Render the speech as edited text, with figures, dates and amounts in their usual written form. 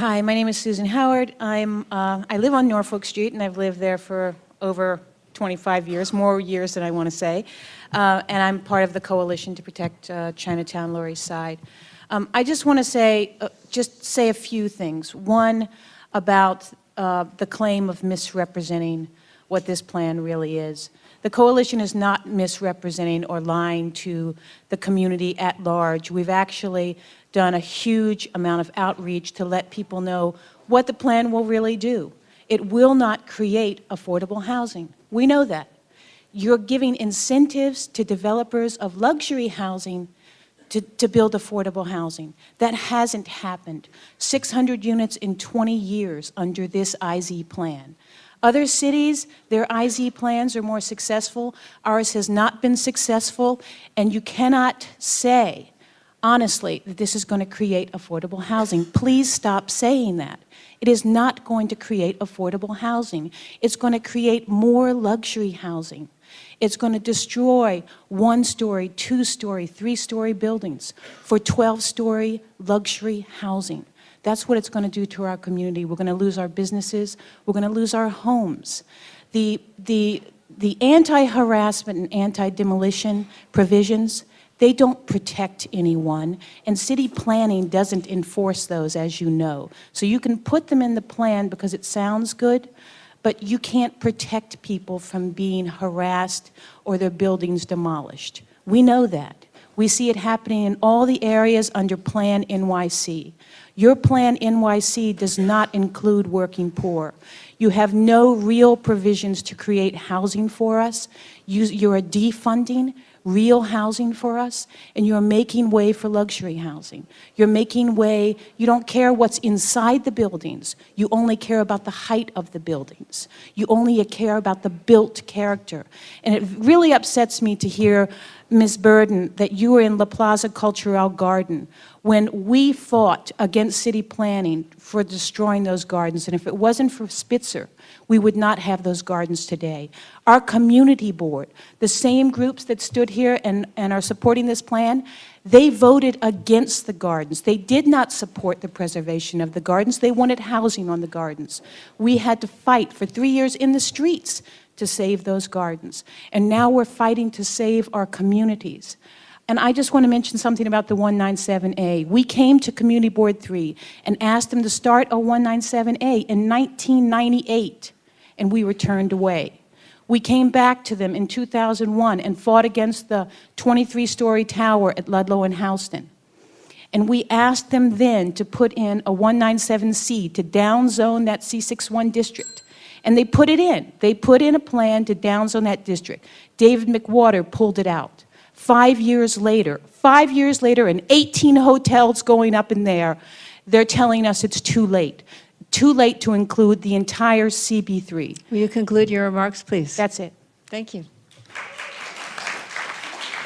Hi, my name is Susan Howard. I live on Norfolk Street, and I've lived there for over 25 years, more years than I want to say. And I'm part of the Coalition to Protect Chinatown Lower East Side. I just want to say a few things. One, about the claim of misrepresenting what this plan really is. The Coalition is not misrepresenting or lying to the community at large. We've actually done a huge amount of outreach to let people know what the plan will really do. It will not create affordable housing. We know that. You're giving incentives to developers of luxury housing to build affordable housing. That hasn't happened. 600 units in 20 years under this IZ plan. Other cities, their IZ plans are more successful. Ours has not been successful, and you cannot say, honestly, that this is going to create affordable housing. Please stop saying that. It is not going to create affordable housing. It's going to create more luxury housing. It's going to destroy one-story, two-story, three-story buildings for 12-story luxury housing. That's what it's going to do to our community. We're going to lose our businesses. We're going to lose our homes. The anti-harassment and anti-demolition provisions, they don't protect anyone, and city planning doesn't enforce those, as you know. So you can put them in the plan because it sounds good, but you can't protect people from being harassed or their buildings demolished. We know that. We see it happening in all the areas under Plan NYC. Your Plan NYC does not include working poor. You have no real provisions to create housing for us. You're defunding real housing for us, and you're making way for luxury housing. You're making way, you don't care what's inside the buildings. You only care about the height of the buildings. You only care about the built character. And it really upsets me to hear, Ms. Burden, that you were in La Plaza Cultural Garden when we fought against city planning for destroying those gardens. And if it wasn't for Spitzer, we would not have those gardens today. Our community board, the same groups that stood here and are supporting this plan, they voted against the gardens. They did not support the preservation of the gardens. They wanted housing on the gardens. We had to fight for 3 years in the streets to save those gardens. And now we're fighting to save our communities. And I just want to mention something about the 197A. We came to Community Board 3 and asked them to start a 197A in 1998, and we were turned away. We came back to them in 2001 and fought against the 23-story tower at Ludlow and Houston. And we asked them then to put in a 197C to downzone that C61 district. And they put it in. They put in a plan to downzone that district. David McWater pulled it out. 5 years later, and 18 hotels going up in there, they're telling us it's too late. Too late to include the entire CB3. Will you conclude your remarks, please? That's it. Thank you.